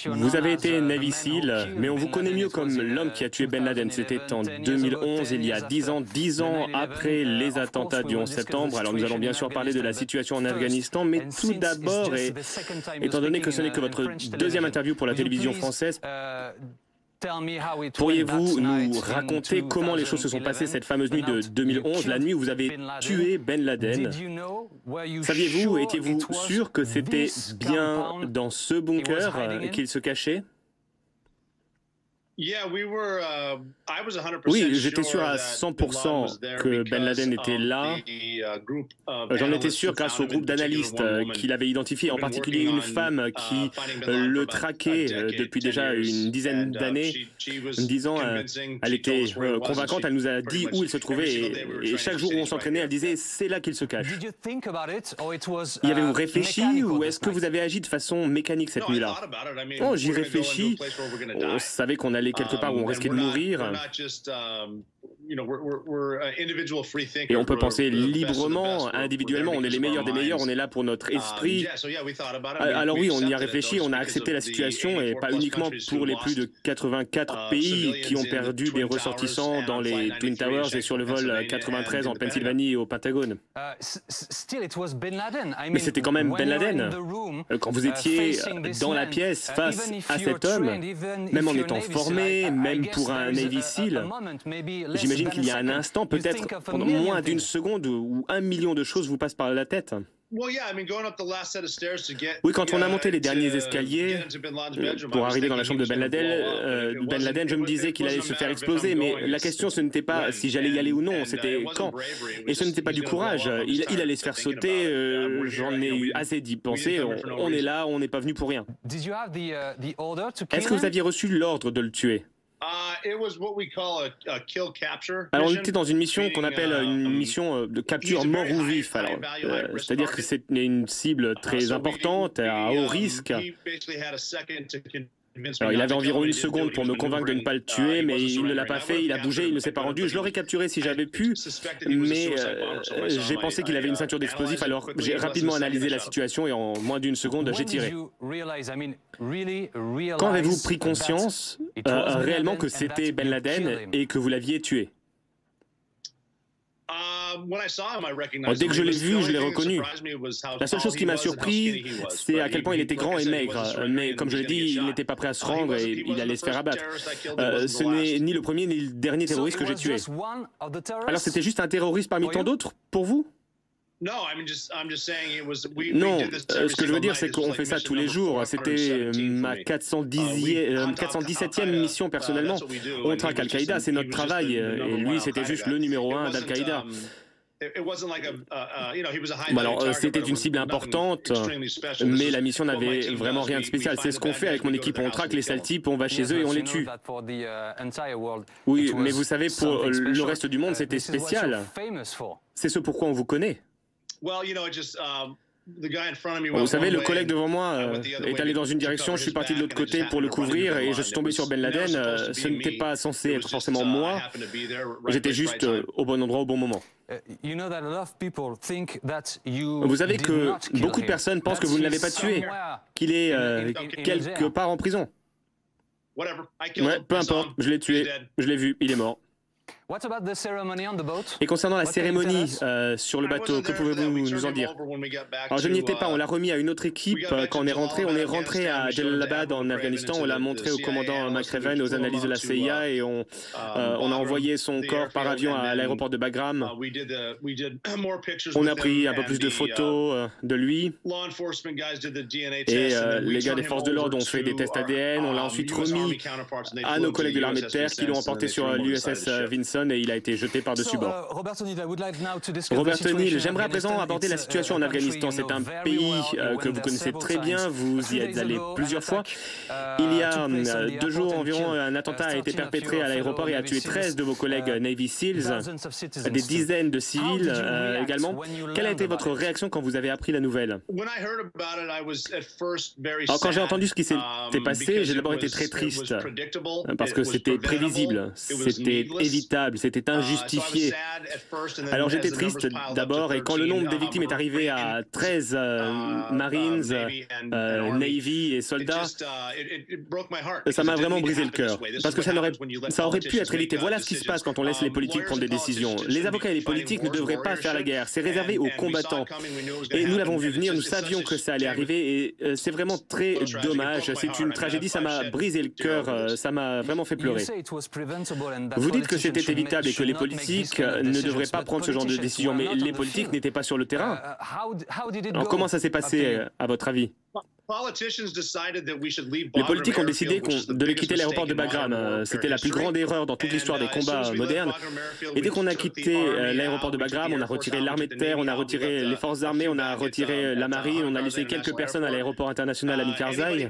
Vous avez été Navy SEAL, mais on vous connaît mieux comme l'homme qui a tué Ben Laden. C'était en 2011, il y a 10 ans après les attentats du 11 septembre. Alors nous allons bien sûr parler de la situation en Afghanistan, mais tout d'abord, et étant donné que ce n'est que votre deuxième interview pour la télévision française, pourriez-vous nous raconter comment les choses se sont passées cette fameuse nuit de 2011, la nuit où vous avez tué Ben Laden? Saviez-vous, étiez-vous sûr que c'était bien dans ce bunker qu'il se cachait? Oui, j'étais sûr à 100% que Ben Laden était là. J'en étais sûr grâce au groupe d'analystes qu'il avait identifié, en particulier une femme qui le traquait depuis déjà une dizaine d'années. 10 ans, elle était convaincante, elle nous a dit où il se trouvait et chaque jour où on s'entraînait, elle disait « c'est là qu'il se cache ». Y avez-vous réfléchi ou est-ce que vous avez agi de façon mécanique cette nuit-là? Oh, j'y réfléchis. On savait qu'on allait quelque part où on risquait de mourir. Et on peut penser librement, individuellement, on est les meilleurs des meilleurs, on est là pour notre esprit. Alors oui, on y a réfléchi, on a accepté la situation, et pas uniquement pour les plus de 84 pays qui ont perdu des ressortissants dans les Twin Towers et sur le vol 93 en Pennsylvanie et au Pentagone. Mais c'était quand même Ben Laden. Quand vous étiez dans la pièce face à cet homme, même en étant formé, même pour un Navy SEAL, j'imagine qu'il y a un instant, peut-être pendant moins d'une seconde, où 1 million de choses vous passent par la tête. Oui, quand on a monté les derniers escaliers pour arriver dans la chambre de Ben Laden, je me disais qu'il allait se faire exploser, mais la question ce n'était pas si j'allais y aller ou non, c'était quand. Et ce n'était pas du courage, il allait se faire sauter, j'en ai eu assez d'y penser, on est là, on n'est pas venu pour rien. Est-ce que vous aviez reçu l'ordre de le tuer? Alors on était dans une mission qu'on appelle une mission de capture mort ou vif. C'est-à-dire que c'est une cible très importante, à haut risque. Alors, il avait environ 1 seconde pour me convaincre de ne pas le tuer, mais il ne l'a pas fait, il a bougé, il ne s'est pas rendu. Je l'aurais capturé si j'avais pu, mais j'ai pensé qu'il avait une ceinture d'explosifs, alors j'ai rapidement analysé la situation et en moins d'1 seconde, j'ai tiré. Quand avez-vous pris conscience réellement que c'était Ben Laden et que vous l'aviez tué? Dès que je l'ai vu, je l'ai reconnu. La seule chose qui m'a surpris, c'est à quel point il était grand et maigre. Mais comme je l'ai dit, il n'était pas prêt à se rendre et il allait se faire abattre. Ce n'est ni le premier ni le dernier terroriste que j'ai tué. Alors c'était juste un terroriste parmi tant d'autres, pour vous? Non, ce que je veux dire, c'est qu'on fait ça tous les jours. C'était ma 417e mission personnellement. On traque Al-Qaïda, c'est notre travail. Et lui, c'était juste le numéro 1 d'Al-Qaïda. Alors, c'était une cible importante, mais la mission n'avait vraiment rien de spécial. C'est ce qu'on fait avec mon équipe. On traque les sales types, on va chez eux et on les tue. Oui, mais vous savez, pour le reste du monde, c'était spécial. C'est ce pourquoi on vous connaît. Vous savez, le collègue devant moi est allé dans une direction, je suis parti de l'autre côté pour le couvrir et je suis tombé sur Ben Laden. Ce n'était pas censé être forcément moi, j'étais juste au bon endroit au bon moment. Vous savez que beaucoup de personnes pensent que vous ne l'avez pas tué, qu'il est quelque part en prison. Ouais, peu importe, je l'ai tué, je l'ai vu, il est mort. Et concernant la cérémonie sur le bateau, que pouvez-vous nous en dire? Alors je n'y étais pas, on l'a remis à une autre équipe quand on est rentré à Jalalabad en Afghanistan, on l'a montré au commandant McRaven, aux analyses de la CIA et on a envoyé son corps par avion à l'aéroport de Bagram. On a pris un peu plus de photos de lui et les gars des forces de l'ordre ont fait des tests ADN, on l'a ensuite remis à nos collègues de l'armée de terre qui l'ont emporté sur l'USS Vinson et il a été jeté par-dessus bord. Robert O'Neill, j'aimerais à présent aborder la situation en Afghanistan. C'est un pays que vous connaissez très bien, vous y êtes allé plusieurs fois. Il y a 2 jours environ, un attentat a été perpétré à l'aéroport et a tué 13 de vos collègues Navy SEALs, des dizaines de civils également. Quelle a été votre réaction quand vous avez appris la nouvelle? Alors quand j'ai entendu ce qui s'était passé, j'ai d'abord été très triste, parce que c'était prévisible, c'était inévitable, c'était injustifié. Alors j'étais triste d'abord, et quand le nombre des victimes est arrivé à 13 Marines, Navy et soldats, ça m'a vraiment brisé le cœur, parce que ça aurait pu être évité. Voilà ce qui se passe quand on laisse les politiques prendre des décisions. Les avocats et les politiques ne devraient pas faire la guerre, c'est réservé aux combattants. Et nous l'avons vu venir, nous savions que ça allait arriver, et c'est vraiment très dommage, c'est une tragédie, ça m'a brisé le cœur, ça m'a vraiment fait pleurer. Vous dites que c'était évitable et que les politiques ne devraient pas prendre ce genre de décision, mais les politiques n'étaient pas sur le terrain. Alors comment ça s'est passé, à votre avis ? Les politiques ont décidé qu'on devait quitter l'aéroport de Bagram. C'était la plus grande erreur dans toute l'histoire des combats modernes. Et dès qu'on a quitté l'aéroport de Bagram, on a retiré l'armée de terre, on a retiré les forces armées, on a retiré la marine, on a laissé quelques personnes à l'aéroport international Hamid Karzai.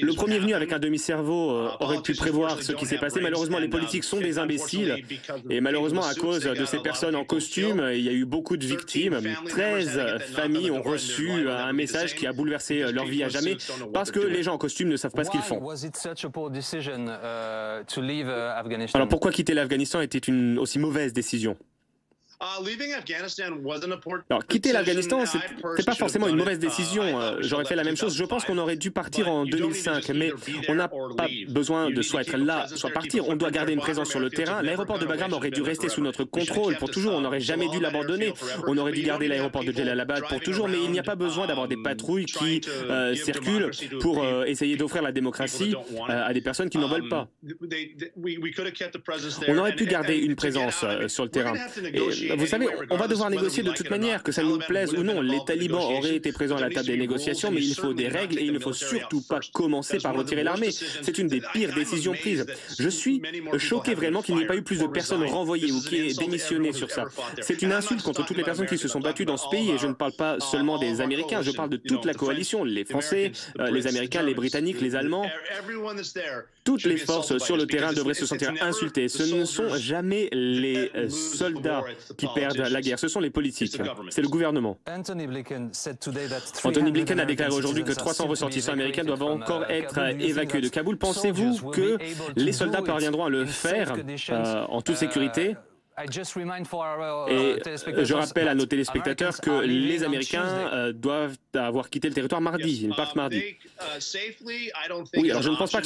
Le premier venu avec un demi-cerveau aurait pu prévoir ce qui s'est passé. Malheureusement, les politiques sont des imbéciles. Et malheureusement, à cause de ces personnes en costume, il y a eu beaucoup de victimes. 13 familles ont reçu un message qui a bouleversé leur vie à jamais, parce que les gens en costume ne savent pas ce qu'ils font. Alors pourquoi quitter l'Afghanistan était une aussi mauvaise décision ? Alors, quitter l'Afghanistan, ce n'est pas forcément une mauvaise décision. J'aurais fait la même chose. Je pense qu'on aurait dû partir en 2005, mais on n'a pas besoin de soit être là, soit partir. On doit garder une présence sur le terrain. L'aéroport de Bagram aurait dû rester sous notre contrôle pour toujours. On n'aurait jamais dû l'abandonner. On aurait dû garder l'aéroport de Jalalabad pour toujours, mais il n'y a pas besoin d'avoir des patrouilles qui circulent pour essayer d'offrir la démocratie à des personnes qui n'en veulent pas. On aurait pu garder une présence sur le terrain. Et, vous savez, on va devoir négocier de toute manière, que ça nous plaise ou non. Les talibans auraient été présents à la table des négociations, mais il faut des règles et il ne faut surtout pas commencer par retirer l'armée. C'est une des pires décisions prises. Je suis choqué vraiment qu'il n'y ait pas eu plus de personnes renvoyées ou qui aient démissionné sur ça. C'est une insulte contre toutes les personnes qui se sont battues dans ce pays, et je ne parle pas seulement des Américains, je parle de toute la coalition, les Français, les Américains, les Britanniques, les Allemands. Toutes les forces sur le terrain devraient se sentir insultées. Ce ne sont jamais les soldats qui perdent la guerre, ce sont les politiques, c'est le gouvernement. Anthony Blinken a déclaré aujourd'hui que 300 ressortissants américains doivent encore être évacués de Kaboul. Pensez-vous que les soldats parviendront à le faire en toute sécurité ? Et je rappelle à nos téléspectateurs que les Américains doivent avoir quitté le territoire mardi, ils partent mardi. Oui, alors je ne pense pas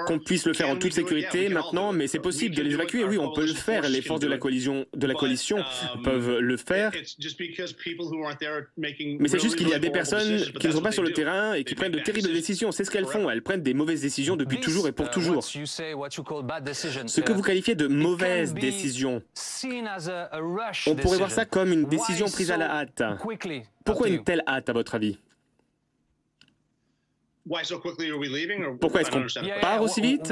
qu'on puisse le faire en toute sécurité maintenant, mais c'est possible de les évacuer. Oui, on peut le faire, les forces de la coalition peuvent le faire. Mais c'est juste qu'il y a des personnes qui ne sont pas sur le terrain et qui prennent de terribles décisions. C'est ce qu'elles font, elles prennent des mauvaises décisions depuis toujours et pour toujours. Ce que vous qualifiez de mauvaise décision, on pourrait voir ça comme une décision prise à la hâte. Pourquoi une telle hâte, à votre avis ? Pourquoi est-ce qu'on part aussi vite ?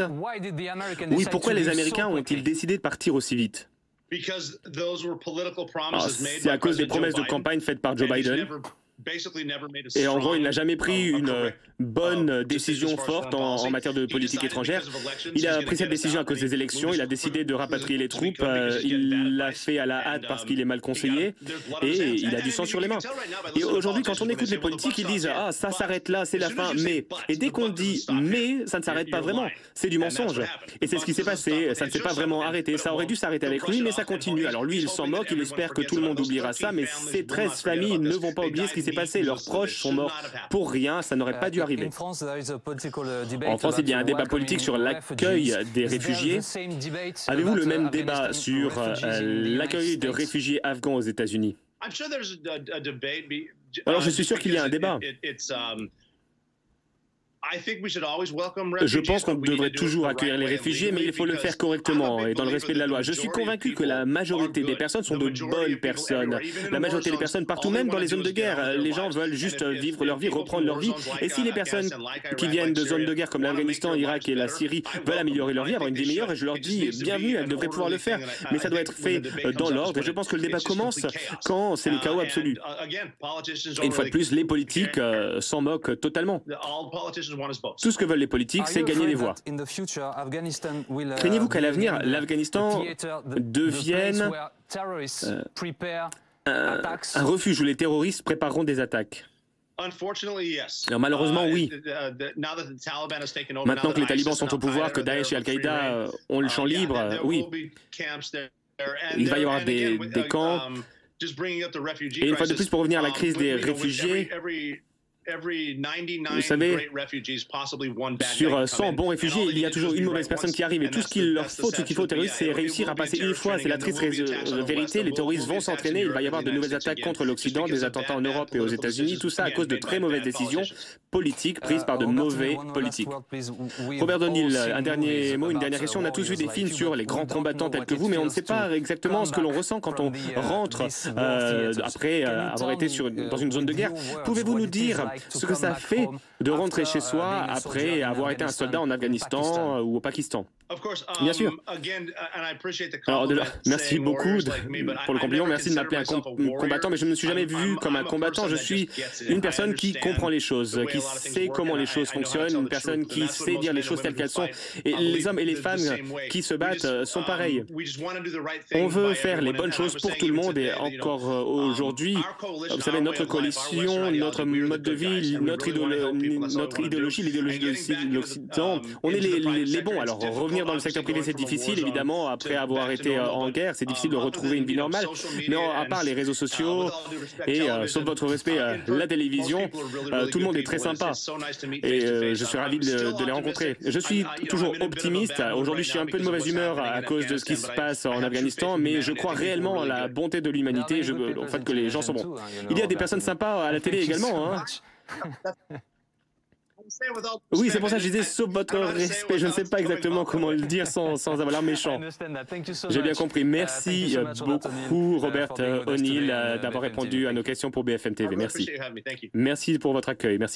Oui, pourquoi les Américains ont-ils décidé de partir aussi vite ? C'est à cause des promesses de campagne faites par Joe Biden. Et en gros, il n'a jamais pris une bonne décision forte en matière de politique étrangère. Il a pris cette décision à cause des élections, il a décidé de rapatrier les troupes, il l'a fait à la hâte parce qu'il est mal conseillé, et il a du sang sur les mains. Et aujourd'hui, quand on écoute les politiques, ils disent « Ah, ça s'arrête là, c'est la fin, mais... » Et dès qu'on dit « mais », ça ne s'arrête pas vraiment, c'est du mensonge. Et c'est ce qui s'est passé, ça ne s'est pas vraiment arrêté, ça aurait dû s'arrêter avec lui, mais ça continue. Alors lui, il s'en moque, il espère que tout le monde oubliera ça, mais ces 13 familles ne vont pas oublier ce qui s'est passé. Leurs proches sont morts pour rien, ça n'aurait pas dû arriver. En France, il y a un débat politique sur l'accueil des réfugiés. Avez-vous le même débat sur l'accueil de réfugiés afghans aux États-Unis? Alors, je suis sûr qu'il y a un débat. Je pense qu'on devrait toujours accueillir les réfugiés, mais il faut le faire correctement et dans le respect de la loi. Je suis convaincu que la majorité des personnes sont de bonnes personnes. La majorité des personnes partout, même dans les zones de guerre, les gens veulent juste vivre leur vie, reprendre leur vie. Et si les personnes qui viennent de zones de guerre comme l'Afghanistan, l'Irak et la Syrie veulent améliorer leur vie, avoir une vie meilleure, je leur dis bienvenue, elles devraient pouvoir le faire. Mais ça doit être fait dans l'ordre. Et je pense que le débat commence quand c'est le chaos absolu. Et une fois de plus, les politiques s'en moquent totalement. Tout ce que veulent les politiques, c'est gagner des voix. Craignez-vous qu'à l'avenir, l'Afghanistan devienne un refuge où les terroristes prépareront des attaques? Alors, malheureusement, oui. Maintenant que les talibans sont au pouvoir, que Daesh et Al-Qaïda ont le champ libre, oui. Il va y avoir des camps. Et une fois de plus, pour revenir à la crise des réfugiés, vous savez, sur 100 bons réfugiés, il y a toujours une mauvaise personne qui arrive. Et tout ce qu'il leur faut, tout ce qu'il faut aux terroristes, c'est réussir à passer une fois. C'est la triste vérité. Les terroristes vont s'entraîner. Il va y avoir de nouvelles attaques contre l'Occident, des attentats en Europe et aux États-Unis. Tout ça à cause de très mauvaises décisions politiques prises par de mauvais politiques. Robert O'Neill, un dernier mot, une dernière question. On a tous vu des films sur les grands combattants tels que vous, mais on ne sait pas exactement ce que l'on ressent quand on rentre après avoir été dans une zone de guerre. Pouvez-vous nous dire ce que ça fait de rentrer chez soi après avoir été un soldat en Afghanistan ou au Pakistan? Bien sûr. Alors, merci beaucoup pour le compliment. Merci de m'appeler un combattant, mais je ne me suis jamais vu comme un combattant. Je suis une personne qui comprend les choses, qui sait comment les choses fonctionnent, une personne qui sait dire les choses telles qu'elles sont. Et les hommes et les femmes qui se battent sont pareils. On veut faire les bonnes choses pour tout le monde et encore aujourd'hui, vous savez, notre coalition, notre mode de vie, notre idéologie, l'idéologie de l'Occident, on est les bons. Alors, revenir dans le secteur privé, c'est difficile, évidemment. Après avoir été en guerre, c'est difficile de retrouver une vie normale. Mais à part les réseaux sociaux et, sauf votre respect, la télévision, tout le monde est très sympa. Et je suis ravi de les rencontrer. Je suis toujours optimiste. Aujourd'hui, je suis un peu de mauvaise humeur à cause de ce qui se passe en Afghanistan, mais je crois réellement en la bonté de l'humanité, au fait que les gens sont bons. Il y a des personnes sympas à la télé également, hein. Oui, c'est pour ça que je disais, sauf votre respect. Je ne sais pas exactement comment le dire sans avoir l'air méchant. J'ai bien compris. Merci beaucoup, Robert O'Neill, d'avoir répondu à nos questions pour BFM TV. Merci. Merci pour votre accueil. Merci.